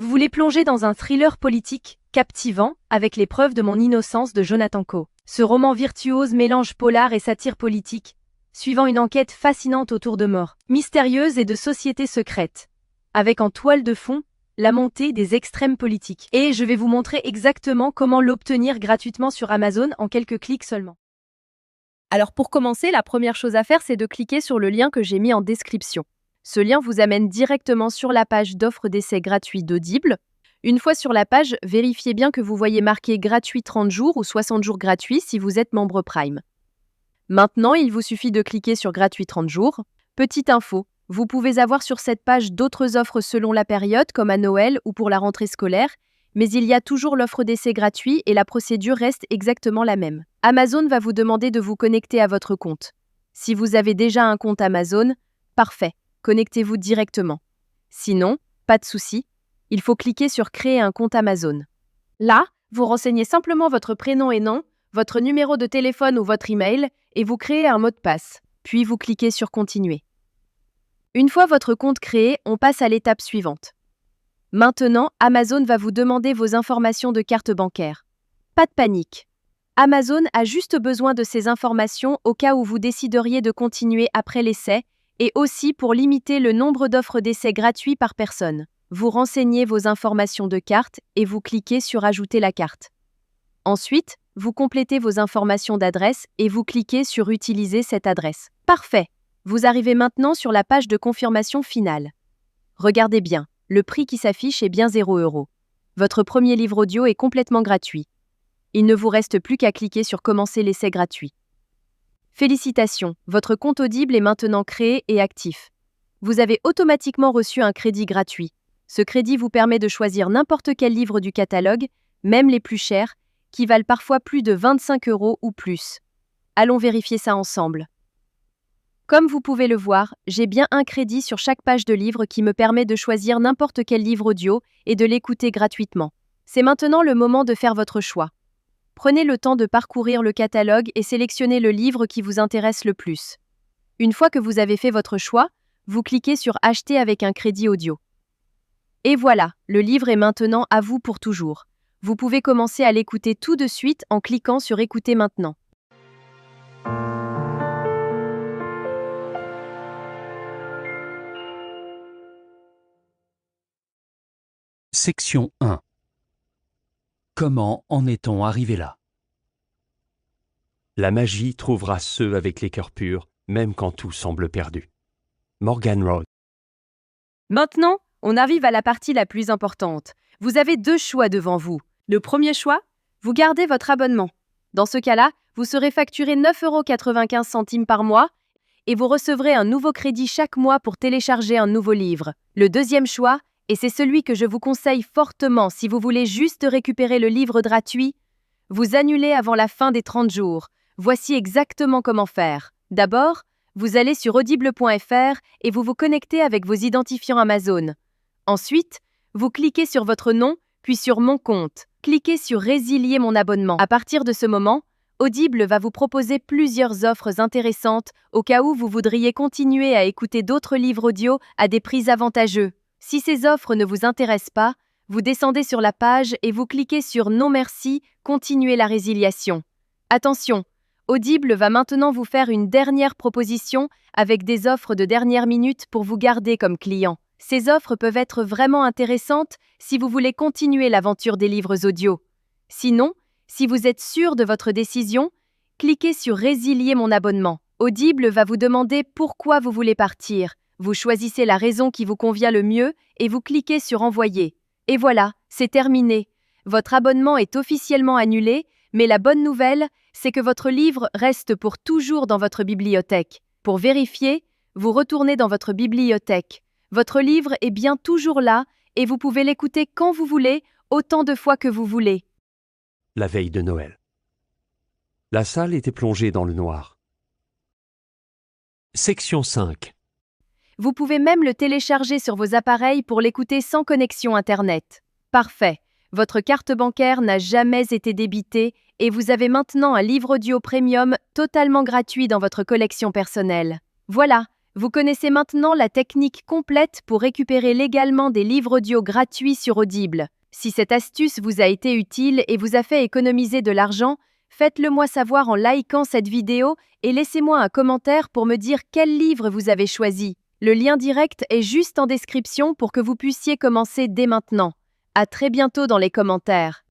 Vous voulez plonger dans un thriller politique, captivant, avec les preuves de mon innocence de Jonathan Coe. Ce roman virtuose mélange polar et satire politique, suivant une enquête fascinante autour de morts mystérieuses et de sociétés secrètes, avec en toile de fond la montée des extrêmes politiques. Et je vais vous montrer exactement comment l'obtenir gratuitement sur Amazon en quelques clics seulement. Alors pour commencer, la première chose à faire, c'est de cliquer sur le lien que j'ai mis en description. Ce lien vous amène directement sur la page d'offre d'essai gratuit d'Audible. Une fois sur la page, vérifiez bien que vous voyez marqué gratuit 30 jours ou 60 jours gratuits si vous êtes membre Prime. Maintenant, il vous suffit de cliquer sur gratuit 30 jours. Petite info, vous pouvez avoir sur cette page d'autres offres selon la période, comme à Noël ou pour la rentrée scolaire, mais il y a toujours l'offre d'essai gratuit et la procédure reste exactement la même. Amazon va vous demander de vous connecter à votre compte. Si vous avez déjà un compte Amazon, parfait, connectez-vous directement. Sinon, pas de souci, il faut cliquer sur Créer un compte Amazon. Là, vous renseignez simplement votre prénom et nom, votre numéro de téléphone ou votre email et vous créez un mot de passe. Puis vous cliquez sur Continuer. Une fois votre compte créé, on passe à l'étape suivante. Maintenant, Amazon va vous demander vos informations de carte bancaire. Pas de panique. Amazon a juste besoin de ces informations au cas où vous décideriez de continuer après l'essai et aussi pour limiter le nombre d'offres d'essai gratuits par personne. Vous renseignez vos informations de carte et vous cliquez sur Ajouter la carte. Ensuite, vous complétez vos informations d'adresse et vous cliquez sur Utiliser cette adresse. Parfait. Vous arrivez maintenant sur la page de confirmation finale. Regardez bien, le prix qui s'affiche est bien 0 €. Votre premier livre audio est complètement gratuit. Il ne vous reste plus qu'à cliquer sur Commencer l'essai gratuit. Félicitations, votre compte Audible est maintenant créé et actif. Vous avez automatiquement reçu un crédit gratuit. Ce crédit vous permet de choisir n'importe quel livre du catalogue, même les plus chers, qui valent parfois plus de 25 € ou plus. Allons vérifier ça ensemble. Comme vous pouvez le voir, j'ai bien un crédit sur chaque page de livre qui me permet de choisir n'importe quel livre audio et de l'écouter gratuitement. C'est maintenant le moment de faire votre choix. Prenez le temps de parcourir le catalogue et sélectionnez le livre qui vous intéresse le plus. Une fois que vous avez fait votre choix, vous cliquez sur Acheter avec un crédit audio. Et voilà, le livre est maintenant à vous pour toujours. Vous pouvez commencer à l'écouter tout de suite en cliquant sur Écouter maintenant. Section 1. Comment en est-on arrivé là? La magie trouvera ceux avec les cœurs purs, même quand tout semble perdu. Morgan Road. Maintenant, on arrive à la partie la plus importante. Vous avez deux choix devant vous. Le premier choix, vous gardez votre abonnement. Dans ce cas-là, vous serez facturé 9,95 € par mois et vous recevrez un nouveau crédit chaque mois pour télécharger un nouveau livre. Le deuxième choix, et c'est celui que je vous conseille fortement si vous voulez juste récupérer le livre gratuit, vous annulez avant la fin des 30 jours. Voici exactement comment faire. D'abord, vous allez sur audible.fr et vous vous connectez avec vos identifiants Amazon. Ensuite, vous cliquez sur votre nom, puis sur Mon compte. Cliquez sur Résilier mon abonnement. À partir de ce moment, Audible va vous proposer plusieurs offres intéressantes au cas où vous voudriez continuer à écouter d'autres livres audio à des prix avantageux. Si ces offres ne vous intéressent pas, vous descendez sur la page et vous cliquez sur Non merci, continuer la résiliation. Attention, Audible va maintenant vous faire une dernière proposition avec des offres de dernière minute pour vous garder comme client. Ces offres peuvent être vraiment intéressantes si vous voulez continuer l'aventure des livres audio. Sinon, si vous êtes sûr de votre décision, cliquez sur Résilier mon abonnement. Audible va vous demander pourquoi vous voulez partir. Vous choisissez la raison qui vous convient le mieux et vous cliquez sur Envoyer. Et voilà, c'est terminé. Votre abonnement est officiellement annulé, mais la bonne nouvelle, c'est que votre livre reste pour toujours dans votre bibliothèque. Pour vérifier, vous retournez dans votre bibliothèque. Votre livre est bien toujours là et vous pouvez l'écouter quand vous voulez, autant de fois que vous voulez. La veille de Noël. La salle était plongée dans le noir. Section 5. Vous pouvez même le télécharger sur vos appareils pour l'écouter sans connexion Internet. Parfait. Votre carte bancaire n'a jamais été débitée et vous avez maintenant un livre audio premium totalement gratuit dans votre collection personnelle. Voilà, Vous connaissez maintenant la technique complète pour récupérer légalement des livres audio gratuits sur Audible. Si cette astuce vous a été utile et vous a fait économiser de l'argent, faites-le moi savoir en likant cette vidéo et laissez-moi un commentaire pour me dire quel livre vous avez choisi. Le lien direct est juste en description pour que vous puissiez commencer dès maintenant. À très bientôt dans les commentaires.